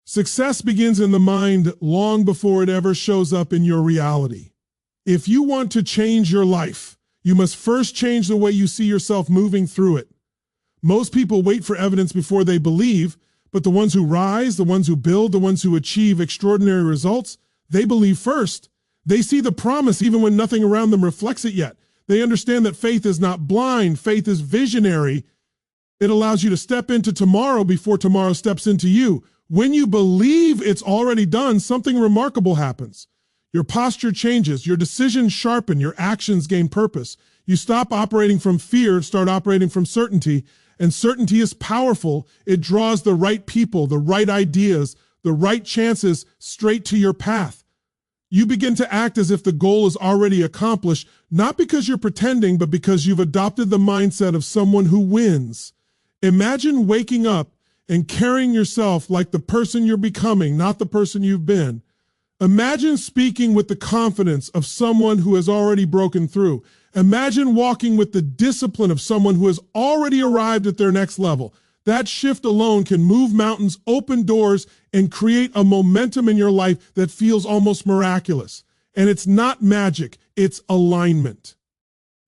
Success begins in the mind long before it ever shows up in your reality. If you want to change your life, you must first change the way you see yourself moving through it. Most people wait for evidence before they believe, but the ones who rise, the ones who build, the ones who achieve extraordinary results, they believe first. They see the promise even when nothing around them reflects it yet. They understand that faith is not blind, faith is visionary. It allows you to step into tomorrow before tomorrow steps into you. When you believe it's already done, something remarkable happens. Your posture changes, your decisions sharpen, your actions gain purpose. You stop operating from fear, start operating from certainty, and certainty is powerful. It draws the right people, the right ideas, the right chances straight to your path. You begin to act as if the goal is already accomplished, not because you're pretending, but because you've adopted the mindset of someone who wins. Imagine waking up and carrying yourself like the person you're becoming, not the person you've been. Imagine speaking with the confidence of someone who has already broken through. Imagine walking with the discipline of someone who has already arrived at their next level. That shift alone can move mountains, open doors, and create a momentum in your life that feels almost miraculous. And it's not magic, it's alignment.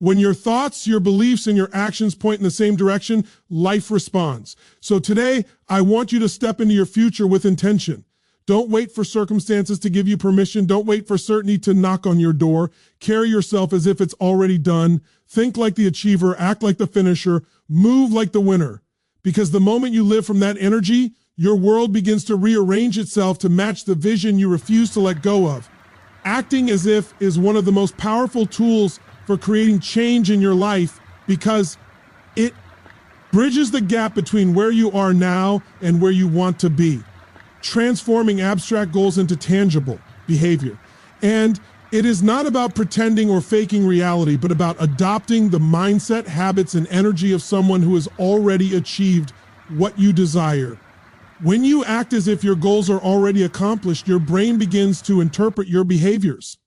When your thoughts, your beliefs, and your actions point in the same direction, life responds. So today, I want you to step into your future with intention. Don't wait for circumstances to give you permission. Don't wait for certainty to knock on your door. Carry yourself as if it's already done. Think like the achiever, act like the finisher, move like the winner. Because the moment you live from that energy, your world begins to rearrange itself to match the vision you refuse to let go of. Acting as if is one of the most powerful tools for creating change in your life because it bridges the gap between where you are now and where you want to be, transforming abstract goals into tangible behavior. And it is not about pretending or faking reality, but about adopting the mindset, habits, and energy of someone who has already achieved what you desire. When you act as if your goals are already accomplished, your brain begins to interpret your behaviors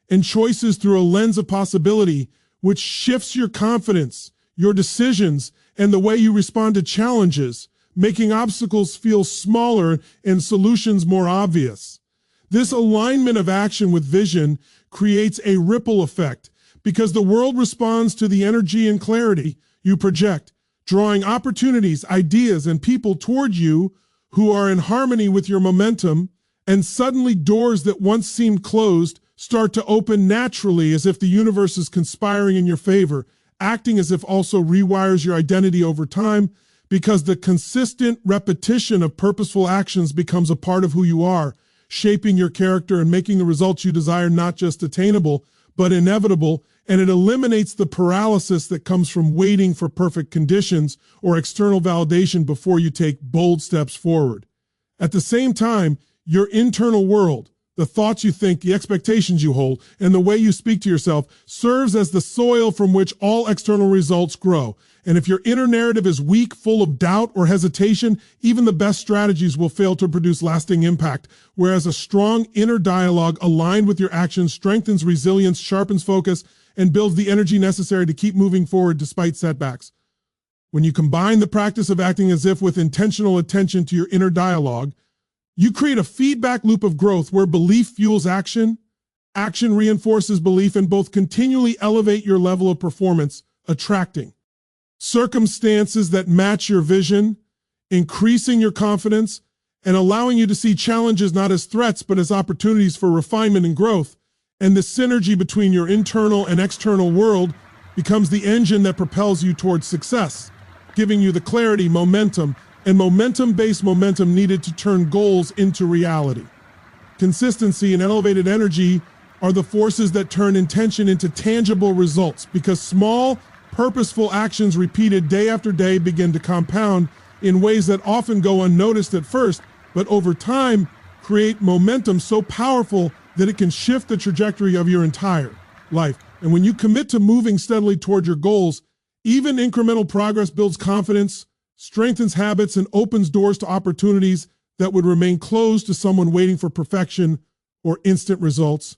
and choices through a lens of possibility, which shifts your confidence, your decisions, and the way you respond to challenges, making obstacles feel smaller and solutions more obvious. This alignment of action with vision creates a ripple effect because the world responds to the energy and clarity you project, drawing opportunities, ideas, and people toward you who are in harmony with your momentum, and suddenly doors that once seemed closed start to open naturally as if the universe is conspiring in your favor, acting as if also rewires your identity over time because the consistent repetition of purposeful actions becomes a part of who you are, shaping your character and making the results you desire not just attainable, but inevitable, and it eliminates the paralysis that comes from waiting for perfect conditions or external validation before you take bold steps forward. At the same time, your internal world, the thoughts you think, the expectations you hold, and the way you speak to yourself serves as the soil from which all external results grow. And if your inner narrative is weak, full of doubt or hesitation, even the best strategies will fail to produce lasting impact. Whereas a strong inner dialogue aligned with your actions strengthens resilience, sharpens focus, and builds the energy necessary to keep moving forward despite setbacks. When you combine the practice of acting as if with intentional attention to your inner dialogue, you create a feedback loop of growth where belief fuels action, action reinforces belief, and both continually elevate your level of performance, attracting circumstances that match your vision, increasing your confidence, and allowing you to see challenges not as threats, but as opportunities for refinement and growth. And the synergy between your internal and external world becomes the engine that propels you towards success, giving you the clarity, momentum, and momentum-based momentum needed to turn goals into reality. Consistency and elevated energy are the forces that turn intention into tangible results because small, purposeful actions repeated day after day begin to compound in ways that often go unnoticed at first, but over time create momentum so powerful that it can shift the trajectory of your entire life. And when you commit to moving steadily toward your goals, even incremental progress builds confidence, strengthens habits, and opens doors to opportunities that would remain closed to someone waiting for perfection or instant results.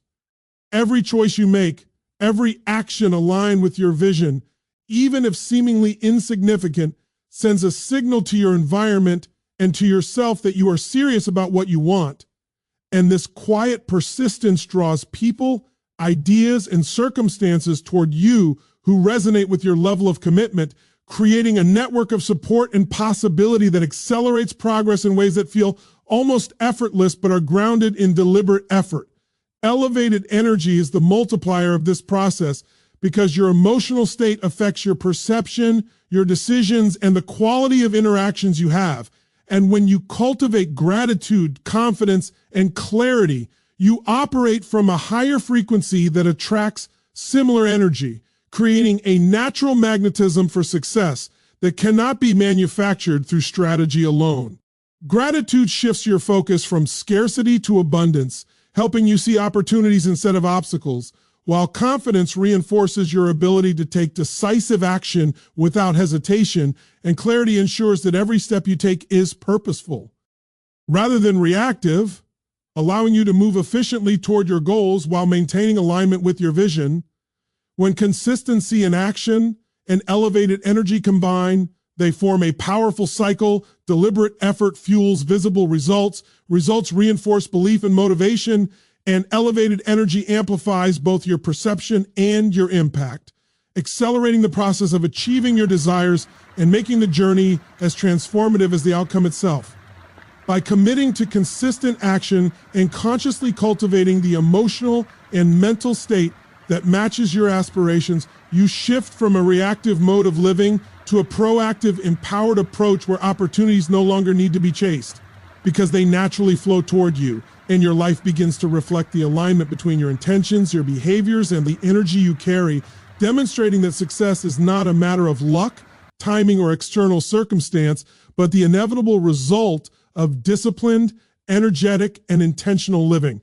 Every choice you make, every action aligned with your vision, even if seemingly insignificant, sends a signal to your environment and to yourself that you are serious about what you want. And this quiet persistence draws people, ideas, and circumstances toward you who resonate with your level of commitment, creating a network of support and possibility that accelerates progress in ways that feel almost effortless but are grounded in deliberate effort. Elevated energy is the multiplier of this process because your emotional state affects your perception, your decisions, and the quality of interactions you have. And when you cultivate gratitude, confidence, and clarity, you operate from a higher frequency that attracts similar energy, creating a natural magnetism for success that cannot be manufactured through strategy alone. Gratitude shifts your focus from scarcity to abundance, helping you see opportunities instead of obstacles, while confidence reinforces your ability to take decisive action without hesitation, and clarity ensures that every step you take is purposeful, rather than reactive, allowing you to move efficiently toward your goals while maintaining alignment with your vision. When consistency and action and elevated energy combine, they form a powerful cycle. Deliberate effort fuels visible results. Results reinforce belief and motivation, and elevated energy amplifies both your perception and your impact, accelerating the process of achieving your desires and making the journey as transformative as the outcome itself. By committing to consistent action and consciously cultivating the emotional and mental state that matches your aspirations, you shift from a reactive mode of living to a proactive, empowered approach where opportunities no longer need to be chased because they naturally flow toward you, and your life begins to reflect the alignment between your intentions, your behaviors, and the energy you carry, demonstrating that success is not a matter of luck, timing, or external circumstance, but the inevitable result of disciplined, energetic, and intentional living.